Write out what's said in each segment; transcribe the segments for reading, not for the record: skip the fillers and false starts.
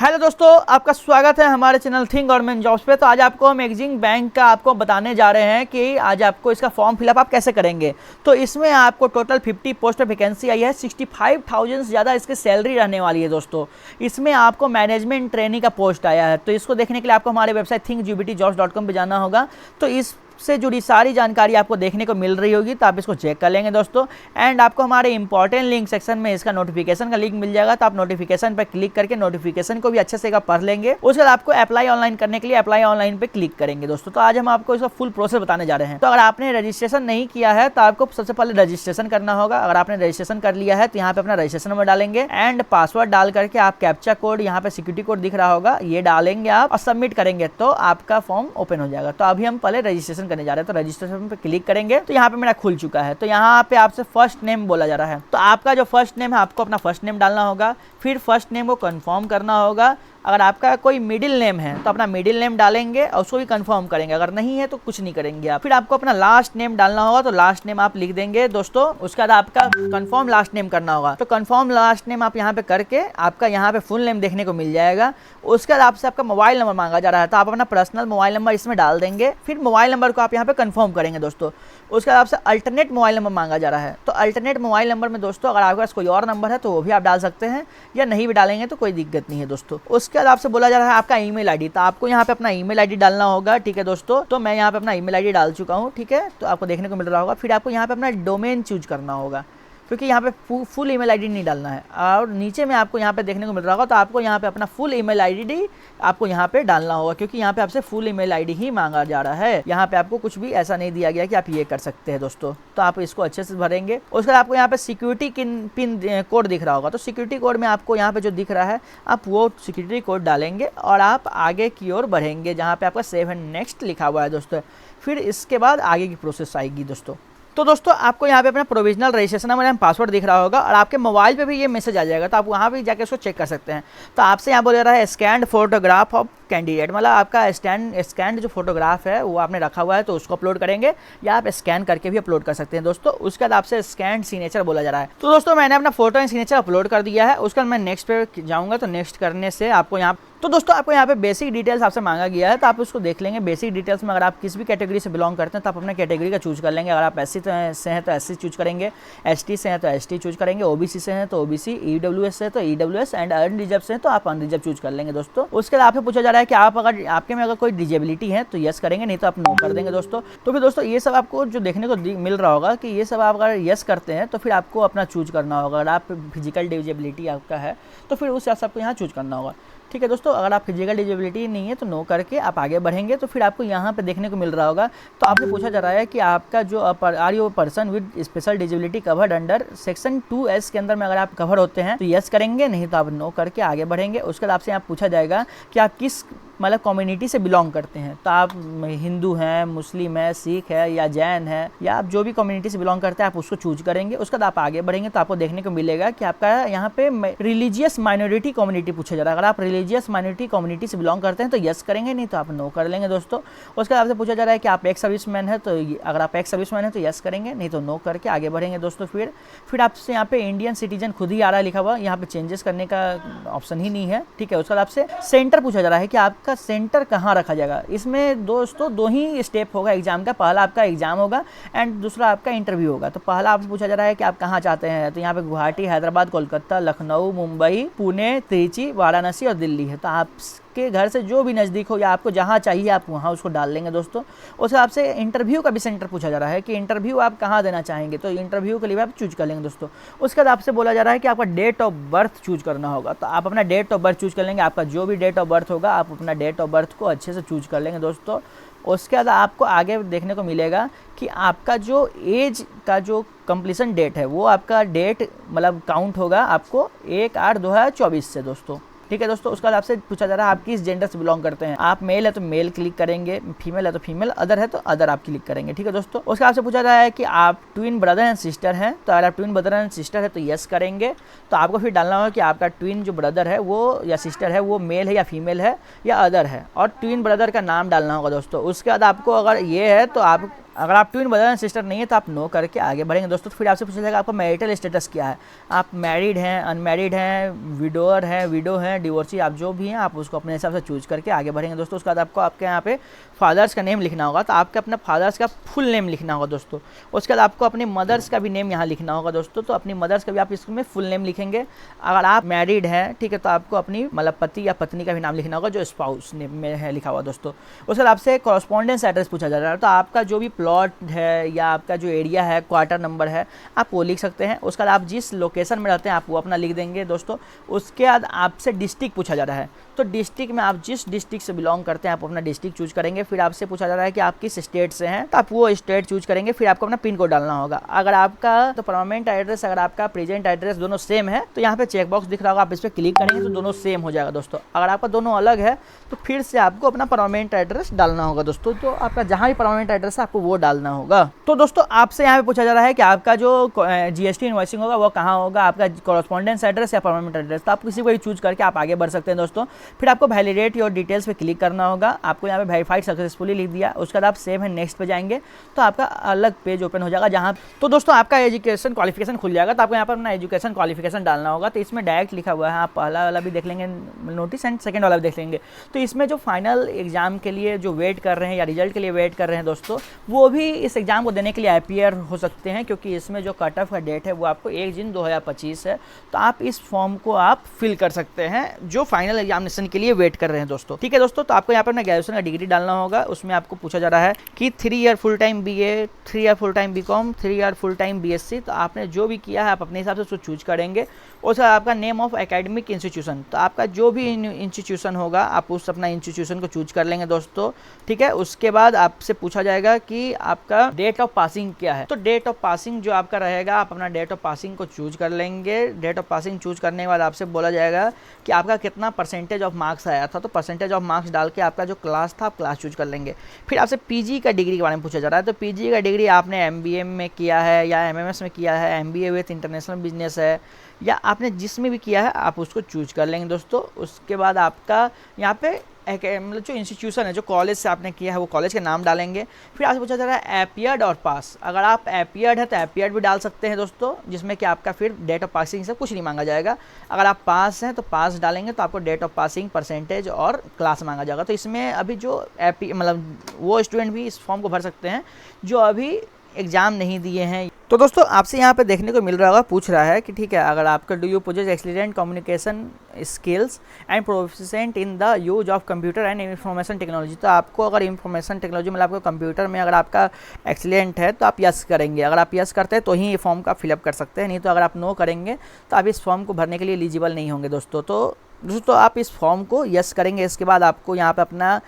Hello दोस्तों, आपका स्वागत है हमारे चैनल थिंक गवर्नमेंट जॉब्स पे। तो आज आपको हम एग्जिम बैंक का आपको बताने जा रहे हैं कि आज आपको इसका फॉर्म फिलअप आप कैसे करेंगे। तो इसमें आपको टोटल 50 पोस्ट पर वैकेंसी आई है। 65,000 से ज़्यादा इसकी सैलरी रहने वाली है दोस्तों। इसमें आपको मैनेजमेंट ट्रेनिंग का पोस्ट आया है। तो इसको देखने के लिए आपको हमारे वेबसाइट thinkgbtjobs.com पर जाना होगा। तो इससे जुड़ी सारी जानकारी आपको देखने को मिल रही होगी, तो आप इसको चेक कर लेंगे दोस्तों। एंड आपको हमारे इंपॉर्टेंट लिंक सेक्शन में इसका नोटिफिकेशन का लिंक मिल जाएगा, तो आप नोटिफिकेशन पर क्लिक करके नोटिफिकेशन को भी अच्छे से पढ़ लेंगे। उसके बाद आपको अप्लाई ऑनलाइन करने के लिए अप्लाई ऑनलाइन पे क्लिक करेंगे दोस्तों। तो आज हम आपको इसका फुल प्रोसेस बताने जा रहे हैं। तो अगर आपने रजिस्ट्रेशन नहीं किया है तो आपको सबसे पहले रजिस्ट्रेशन करना होगा। अगर आपने रजिस्ट्रेशन कर लिया है तो यहाँ पे अपना रजिस्ट्रेशन नंबर डालेंगे एंड पासवर्ड डाल करके आप कैप्चा कोड, यहाँ पे सिक्योरिटी कोड दिख रहा होगा, ये डालेंगे आप और सबमिट करेंगे तो आपका फॉर्म ओपन हो जाएगा। तो अभी हम पहले रजिस्ट्रेशन करने जा रहे हैं। तो रजिस्ट्रेशन पे क्लिक करेंगे तो यहाँ पे मेरा खुल चुका है। तो यहाँ पे आपसे फर्स्ट नेम बोला जा रहा है। तो आपका जो फर्स्ट नेम है आपको अपना फर्स्ट नेम डालना होगा। फिर फर्स्ट नेम को कंफर्म करना होगा। अगर आपका कोई मिडिल नेम है तो अपना मिडिल नेम डालेंगे और उसको भी कंफर्म करेंगे। अगर नहीं है तो कुछ नहीं करेंगे आप। फिर आपको अपना लास्ट नेम डालना होगा। तो लास्ट नेम आप लिख देंगे दोस्तों। उसके बाद आपका कंफर्म लास्ट नेम करना होगा। तो कंफर्म लास्ट नेम आप यहाँ पे करके आपका यहाँ पे फुल नेम देखने को मिल जाएगा। उसके बाद आपसे आपका मोबाइल नंबर मांगा जा रहा है, तो आप अपना पर्सनल मोबाइल नंबर इसमें डाल देंगे। फिर मोबाइल नंबर को आप यहाँ पे कंफर्म करेंगे दोस्तों। उसके बाद आपसे अल्टरनेट मोबाइल नंबर मांगा जा रहा है। तो अल्टरनेट मोबाइल नंबर में दोस्तों अगर आपके पास कोई और नंबर है तो वो भी आप डाल सकते हैं, या नहीं भी डालेंगे तो कोई दिक्कत नहीं है दोस्तों। उसके बाद आपसे बोला जा रहा है आपका ईमेल आईडी। तो आपको यहाँ पे अपना ईमेल आईडी डालना होगा, ठीक है दोस्तों। तो मैं यहाँ पे अपना ईमेल आईडी डाल चुका हूँ, ठीक है। तो आपको देखने को मिल रहा होगा। फिर आपको यहाँ पे अपना डोमेन चूज करना होगा, क्योंकि यहाँ पे फुल ईमेल आईडी नहीं डालना है। और नीचे में आपको यहाँ पे देखने को मिल रहा होगा, तो आपको यहाँ पे अपना फुल ईमेल आईडी आपको यहाँ पे डालना होगा, क्योंकि यहाँ पे आपसे फुल ईमेल आईडी ही मांगा जा रहा है। यहाँ पे आपको कुछ भी ऐसा नहीं दिया गया कि आप ये कर सकते हैं दोस्तों। तो आप इसको अच्छे से भरेंगे। उसके बाद आपको यहाँ पे सिक्योरिटी पिन कोड दिख रहा होगा। तो सिक्योरिटी कोड में आपको यहाँ पे जो दिख रहा है आप वो सिक्योरिटी कोड डालेंगे और आप आगे की ओर बढ़ेंगे, जहाँ पे आपका सेव एंड नेक्स्ट लिखा हुआ है दोस्तों। फिर इसके बाद आगे की प्रोसेस आएगी दोस्तों। तो दोस्तों आपको यहाँ पे अपना provisional registration number and password दिख रहा होगा और आपके मोबाइल पे भी ये मैसेज आ जाएगा। तो आप वहाँ भी जाके उसको चेक कर सकते हैं। तो आपसे यहाँ बोल रहा है स्कैन्ड फोटोग्राफ ऑफ कैंडिडेट, मतलब आपका स्कैन्ड जो फोटोग्राफ है वो आपने रखा हुआ है तो उसको अपलोड करेंगे, या आप स्कैन करके भी अपलोड कर सकते हैं दोस्तों। उसके बाद आपसे स्कैन सिग्नेचर बोला जा रहा है। तो दोस्तों मैंने अपना फोटो एंड सिग्नेचर अपलोड कर दिया है। उसके बाद मैं नेक्स्ट पे जाऊँगा। तो नेक्स्ट करने से आपको यहाँ तो दोस्तों आपको यहाँ पे बेसिक डिटेल्स आपसे मांगा गया है, तो आप उसको देख लेंगे। बेसिक डिटेल्स में अगर आप किस भी कैटेगरी से बिलोंग करते हैं तो आप अपने कैटेगरी का चूज कर लेंगे। अगर आप एससी से हैं तो एससी चूज करेंगे, एसटी से हैं तो एसटी चूज करेंगे, ओबीसी से हैं तो ओबीसी, ईडब्ल्यूएस से तो ईडब्ल्यूएस एंड अनरिजर्व से हैं तो आप अनरिजर्व चूज कर लेंगे दोस्तों। उसके बाद आपसे पूछा जा रहा है कि आप अगर आपके में अगर कोई डिजेबिलिटी है तो यस करेंगे, नहीं तो आप नो कर देंगे दोस्तों। तो फिर दोस्तों ये सब आपको जो देखने को मिल रहा होगा कि ये सब आप अगर यस करते हैं तो फिर आपको अपना चूज करना होगा। अगर आप फिजिकल डिजेबिलिटी आपका है तो फिर उस हिसाब से आपको यहाँ चूज करना होगा, ठीक है दोस्तों। अगर आप फिजिकल डिजेबिलिटी नहीं है तो नो करके आप आगे बढ़ेंगे। तो फिर आपको यहाँ पे देखने को मिल रहा होगा। तो आपसे पूछा जा रहा है कि आपका जो are you person with special disability covered under section 2S के अंदर में अगर आप कवर होते हैं तो यस करेंगे, नहीं तो आप नो करके आगे बढ़ेंगे। उसके बाद आपसे यहाँ पूछा जाएगा कि आप किस मतलब कम्युनिटी से बिलोंग करते हैं। तो आप हिंदू हैं, मुस्लिम है, सिख है या जैन है, या आप जो भी कम्युनिटी से बिलोंग करते हैं आप उसको चूज करेंगे। उसके बाद आप आगे बढ़ेंगे तो आपको देखने को मिलेगा कि आपका यहाँ पे रिलीजियस माइनॉरिटी कम्युनिटी पूछा जा रहा है। अगर आप रिलीजियस माइनॉरिटी कम्युनिटी से बिलोंग करते हैं तो यस करेंगे, नहीं तो आप नो कर लेंगे दोस्तों। उसके बाद आपसे पूछा जा रहा है कि आप एक्स सर्विसमैन है, तो अगर आप एक्स सर्विसमैन है तो यस करेंगे, नहीं तो नो करके आगे बढ़ेंगे दोस्तों। फिर आपसे यहाँ पे इंडियन सिटीजन खुद ही आ रहा है लिखा हुआ, यहाँ पे चेंजेस करने का ऑप्शन ही नहीं है, ठीक है। उसके बाद आपसे सेंटर पूछा जा रहा है कि आपका सेंटर कहाँ रखा जाएगा। इसमें दोस्तों दो ही स्टेप होगा एग्जाम का। पहला आपका एग्जाम होगा एंड दूसरा आपका इंटरव्यू होगा। तो पहला आपसे पूछा जा रहा है कि आप कहाँ चाहते हैं। तो यहाँ पे गुवाहाटी, हैदराबाद, कोलकाता, लखनऊ, मुंबई, पुणे, त्रिची, वाराणसी और दिल्ली है। तो आपके घर से जो भी नज़दीक हो या आपको जहाँ चाहिए आप वहाँ उसको डाल लेंगे दोस्तों। उसके आपसे इंटरव्यू का भी सेंटर पूछा जा रहा है कि इंटरव्यू आप कहाँ देना चाहेंगे। तो इंटरव्यू के लिए आप चूज कर लेंगे दोस्तों। उसके बाद आपसे बोला जा रहा है कि आपका डेट ऑफ बर्थ चूज करना होगा। तो आप अपना डेट ऑफ बर्थ चूज कर लेंगे। आपका जो भी डेट ऑफ बर्थ होगा आप अपना डेट ऑफ बर्थ को अच्छे से चूज कर लेंगे दोस्तों। उसके बाद आपको आगे देखने को मिलेगा कि आपका जो एज का जो कंप्लीशन डेट है वो आपका डेट मतलब काउंट होगा आपको 1/8/2024 से दोस्तों, ठीक है दोस्तों। उसके बाद आपसे पूछा जा रहा है आप किस जेंडर से बिलोंग करते हैं। आप मेल है तो मेल क्लिक करेंगे, फीमेल है तो फीमेल, अदर है तो अदर आप क्लिक करेंगे, ठीक है दोस्तों। उसके बाद आपसे पूछा जा रहा है कि आप ट्विन ब्रदर एंड सिस्टर हैं। तो अगर आप ट्विन ब्रदर एंड सिस्टर है तो यस करेंगे। तो आपको फिर डालना होगा कि आपका ट्विन जो ब्रदर है वो या सिस्टर है वो मेल है या फीमेल है या अदर है, और ट्विन ब्रदर का नाम डालना होगा दोस्तों। उसके बाद आपको अगर ये है तो आप अगर आप ट्विन ब्रदर एंड सिस्टर नहीं है तो आप नो करके आगे बढ़ेंगे दोस्तों। तो फिर आपसे पूछा जाएगा आपका मैरिटल स्टेटस क्या है, आप मैरिड हैं, अनमैरिड हैं, विडोअर हैं, विडो हैं, डिवोर्सी, आप जो भी हैं आप उसको अपने हिसाब से चूज करके आगे बढ़ेंगे दोस्तों। उसके बाद आपको आपके यहाँ पे फादर्स का नेम लिखना होगा, तो आपके अपने फादर्स का फुल नेम लिखना होगा दोस्तों। उसके बाद आपको अपनी मदर्स का भी नेम यहाँ लिखना होगा दोस्तों, तो अपनी मदर्स का भी आप इसमें फुल नेम लिखेंगे। अगर आप मैरिड हैं, ठीक है, तो आपको अपनी मतलब पति या पत्नी का भी नाम लिखना होगा जो स्पाउस नेम में है लिखा हुआ दोस्तों। उसके बाद आपसे कॉरस्पॉन्डेंस एड्रेस पूछा जा रहा है, तो आपका जो भी प्लॉट है या आपका जो एरिया है, क्वार्टर नंबर है, आप वो लिख सकते हैं। उसके बाद आप जिस लोकेशन में रहते हैं आप वो अपना लिख देंगे दोस्तों। उसके बाद आपसे डिस्ट्रिक्ट पूछा जा रहा है, तो डिस्ट्रिक्ट में आप जिस डिस्ट्रिक्ट से बिलोंग करते हैं आप अपना डिस्ट्रिक्ट चूज करेंगे। फिर आपसे पूछा जा रहा है कि आप किस स्टेट से हैं, तो आप वो स्टेट चूज करेंगे। फिर आपको अपना पिन कोड डालना होगा। अगर आपका तो परमानेंट एड्रेस, अगर आपका प्रेजेंट एड्रेस दोनों सेम है तो यहाँ पे चेक बॉक्स दिख रहा होगा, आप इस पर क्लिक करेंगे तो दोनों सेम हो जाएगा दोस्तों। अगर आपका दोनों अलग है तो फिर से आपको अपना परमानेंट एड्रेस डालना होगा दोस्तों। तो आपका जहाँ भी परमानेंट एड्रेस है आपको वो डालना होगा। तो दोस्तों आपसे यहाँ पे पूछा जा रहा है कि आपका जो GST इनवॉइसिंग होगा वो कहाँ होगा, आपका कॉरस्पॉन्डेंस एड्रेस या परमानेंट एड्रेस, तो आप किसी को भी चूज करके आप आगे बढ़ सकते हैं दोस्तों। फिर आपको वैलिडेट योर डिटेल्स पे क्लिक करना होगा। आपको यहाँ पे वेरीफाइड सक्सेसफुली लिख दिया। उसके बाद आप सेव एंड नेक्स्ट पे जाएंगे तो आपका अलग पेज ओपन हो जाएगा जहाँ तो दोस्तों आपका एजुकेशन क्वालिफिकेशन खुल जाएगा। तो आपको यहाँ पर अपना एजुकेशन क्वालिफिकेशन डालना होगा। तो इसमें डायरेक्ट लिखा हुआ है, आप पहला वाला भी देख लेंगे नोटिस एंड सेकंड वाला भी देख लेंगे। तो इसमें जो फाइनल एग्जाम के लिए जो वेट कर रहे हैं या रिजल्ट के लिए वेट कर रहे हैं दोस्तों, वो भी इस एग्जाम को देने के लिए अपीयर हो सकते हैं, क्योंकि इसमें जो कट ऑफ का डेट है वो आपको 1 जून 2025 है। तो आप इस फॉर्म को आप फिल कर सकते हैं जो फाइनल एग्जामिनेशन के लिए वेट कर रहे हैं दोस्तों। ठीक है दोस्तों, तो आपको यहाँ पर अपना ग्रेजुएशन का डिग्री डालना होगा। उसमें आपको पूछा जा रहा है कि 3 year full time BA, 3 year full time BCom, 3 year full time BSc। तो आपने जो भी किया है आप अपने हिसाब से उसको चूज करेंगे। और आपका नेम ऑफ एकेडमिक इंस्टीट्यूशन, तो आपका जो भी इंस्टीट्यूशन होगा आप उस अपना इंस्टीट्यूशन को चूज कर लेंगे दोस्तों। ठीक है, उसके बाद आपसे पूछा जाएगा कि आपका डेट ऑफ पासिंग क्या है। तो डेट ऑफ पासिंग जो आपका रहेगा, आप अपना डेट ऑफ पासिंग को चूज कर लेंगे। डेट ऑफ पासिंग चूज करने के बाद आपसे बोला जाएगा कि आपका कितना परसेंटेज ऑफ मार्क्स आया था। तो परसेंटेज ऑफ मार्क्स डाल के आपका जो क्लास था आप क्लास चूज कर लेंगे। फिर आपसे PG का डिग्री के बारे में पूछा जा रहा है। तो PG का डिग्री आपने MBA में किया है या MMS में किया है, MBA विथ इंटरनेशनल बिजनेस है, या आपने जिसमें भी किया है आप उसको चूज कर लेंगे दोस्तों। उसके बाद आपका यहाँ पे मतलब जो इंस्टीट्यूशन है, जो कॉलेज से आपने किया है वो कॉलेज का नाम डालेंगे। फिर आपसे पूछा जा रहा है एपियर्ड और पास। अगर आप एपियर्ड है तो एपियर्ड भी डाल सकते हैं दोस्तों, जिसमें कि आपका फिर डेट ऑफ पासिंग से कुछ नहीं मांगा जाएगा। अगर आप पास हैं तो पास डालेंगे तो आपको डेट ऑफ पासिंग, परसेंटेज और क्लास मांगा जाएगा। तो इसमें अभी जो मतलब वो स्टूडेंट भी इस फॉर्म को भर सकते हैं जो अभी एग्ज़ाम नहीं दिए हैं। तो दोस्तों आपसे यहाँ पे देखने को मिल रहा होगा, पूछ रहा है कि ठीक है, अगर आपका do you possess excellent communication skills and proficient in the use of computer and information technology. तो आपको अगर इंफॉर्मेशन टेक्नोलॉजी मतलब आपको कंप्यूटर में अगर आपका एक्सीलेंट है तो आप यस करेंगे। अगर आप यस करते हैं तो ही ये फॉर्म का फिलअप कर सकते हैं, नहीं तो अगर आप नो करेंगे तो आप इस फॉर्म को भरने के लिए एलिजिबल नहीं होंगे दोस्तों। तो दोस्तों आप इस फॉर्म को यस करेंगे। इसके बाद आपको यहाँ पर अपना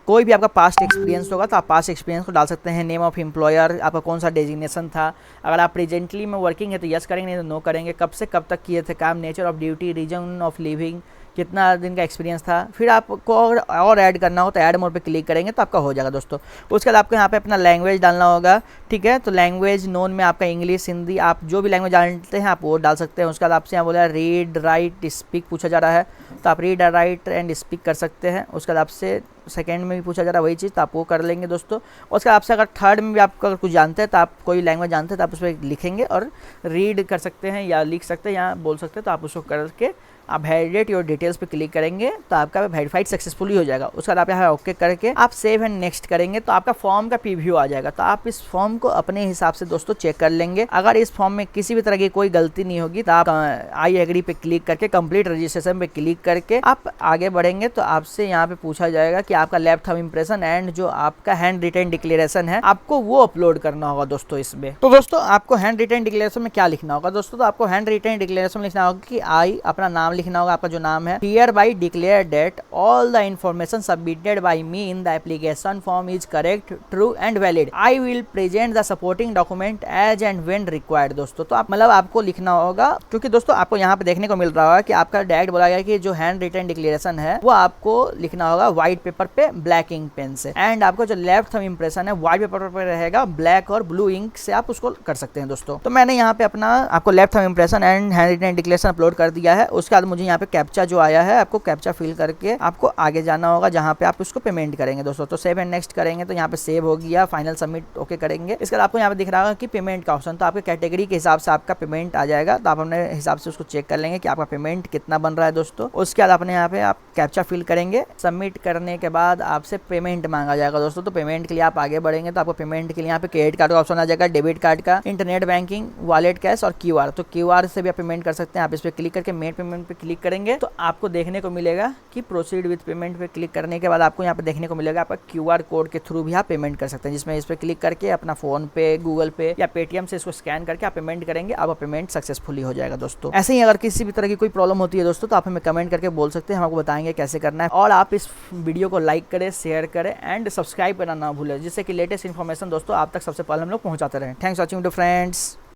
कोई भी आपका पास्ट एक्सपीरियंस होगा तो आप पास्ट एक्सपीरियंस को डाल सकते हैं। नेम ऑफ एम्प्लॉयर, आपका कौन सा डेजिग्नेशन था। अगर आप प्रेजेंटली में वर्किंग है तो यस करेंगे, नहीं तो नो करेंगे। कब से कब तक किए थे काम, nature of duty, reason of living, कितना दिन का एक्सपीरियंस था। फिर आपको और ऐड करना हो तो ऐड मोड पे क्लिक करेंगे तो आपका हो जाएगा दोस्तों। उसके बाद आपको यहाँ पे अपना लैंग्वेज डालना होगा। ठीक है, तो लैंग्वेज नोन में आपका इंग्लिश, हिंदी, आप जो भी लैंग्वेज जानते हैं आप वो डाल सकते हैं। उसके बाद आपसे यहाँ बोला रीड, राइट, स्पीक पूछा जा रहा है, तो आप रीड, राइट एंड स्पीक कर सकते हैं। उसके बाद आपसे सेकेंड में भी पूछा जा रहा है वही चीज़, तो आप वो कर लेंगे दोस्तों। उसके बाद आपसे अगर थर्ड में भी आप अगर कुछ जानते हैं तो आप कोई लैंग्वेज जानते हैं तो आप उस पर लिखेंगे और रीड कर सकते हैं या लिख सकते हैं या बोल सकते हैं, तो आप उसको करके आप वैलिडेट योर डिटेल्स पे क्लिक करेंगे तो आपका वेरीफाइड सक्सेसफुली हो जाएगा। उसके बाद आप यहाँ ओके करके आप सेव एंड नेक्स्ट करेंगे तो आपका फॉर्म का प्रीव्यू आ जाएगा। तो आप इस फॉर्म को अपने हिसाब से दोस्तों चेक कर लेंगे। अगर इस फॉर्म में किसी भी तरह की कोई गलती नहीं होगी तो आप आई एग्री पे क्लिक करके कंप्लीट रजिस्ट्रेशन पे क्लिक करके आप आगे बढ़ेंगे। तो आपसे यहाँ पे पूछा जाएगा कि आपका लेफ्ट थंब इंप्रेशन एंड जो आपका हैंड रिटन डिक्लेरेशन है आपको वो अपलोड करना होगा दोस्तों इसमें। तो दोस्तों आपको हैंड रिटन डिक्लेरेशन में क्या लिखना होगा दोस्तों, तो आपको हैंड रिटन डिक्लेरेशन में लिखना होगा कि आई, अपना नाम लिखना होगा, आपका जो नाम है, hereby declare that all the information submitted by me in the application form is correct, true and valid. I will present the supporting document as and when required दोस्तों। तो आप मतलब आपको लिखना होगा, क्योंकि दोस्तों आपको यहाँ पे देखने को मिल रहा है कि आपका डायरेक्ट बोला गया कि जो हैंड रिटन डिक्लेरेशन है वो आपको लिखना होगा व्हाइट पेपर पे ब्लैक इंक पेन से, एंड आपको जो लेफ्ट थंब इंप्रेशन है व्हाइट पेपर पे रहेगा ब्लैक और ब्लू इंक से आप उसको कर सकते हैं दोस्तों। तो मैंने यहाँ पे अपना आपको left thumb impression and handwritten declaration upload कर दिया है। उसका बाद मुझे यहाँ पे कैप्चा जो आया है, आपको कैप्चा फिल करके आपको आगे जाना होगा जहाँ पे आप उसको पेमेंट करेंगे दोस्तों। तो सेव एंड नेक्स्ट करेंगे तो यहाँ पे सेव हो गया, फाइनल सबमिट ओके करेंगे। इसके बाद आपको यहाँ पे दिख रहा होगा कि पेमेंट का ऑप्शन, तो आपके कैटेगरी के हिसाब से आपका पेमेंट आ जाएगा। तो आप अपने हिसाब से उसको चेक कर लेंगे कि आपका पेमेंट कितना बन रहा है दोस्तों। उसके बाद अपने यहाँ पे आप कैप्चा फिल करेंगे, सबमिट करने के बाद आपसे पेमेंट मांगा जाएगा दोस्तों। तो पेमेंट के लिए आप आगे बढ़ेंगे तो आपको पेमेंट के लिए यहाँ पे क्रेडिट कार्ड का ऑप्शन आ जाएगा, डेबिट कार्ड का, इंटरनेट बैंकिंग, वॉलेट कैश और क्यूआर। तो क्यूआर से भी आप पेमेंट कर सकते हैं। आप इस पर क्लिक करके मेड पेमेंट पे क्लिक करेंगे तो आपको देखने को मिलेगा कि प्रोसीड विद पेमेंट पे क्लिक करने के बाद आपको यहाँ पे देखने को मिलेगा आपका क्यूआर कोड के थ्रू भी आप पेमेंट कर सकते हैं, जिसमें इस पर क्लिक करके अपना फोन पे, गूगल पे या पेटीएम से इसको स्कैन करके आप पेमेंट करेंगे, आपका पेमेंट सक्सेसफुली हो जाएगा दोस्तों। ऐसे ही अगर किसी भी तरह की कोई प्रॉब्लम होती है दोस्तों तो आप हमें कमेंट करके बोल सकते हैं, हम आपको बताएंगे कैसे करना है। और आप इस वीडियो को लाइक करें, शेयर करें एंड सब्सक्राइब करना ना भूलें, जिससे कि लेटेस्ट इन्फॉर्मेशन दोस्तों आप तक सबसे पहले हम लोग पहुंचाते रहें। Thanks watching to friends.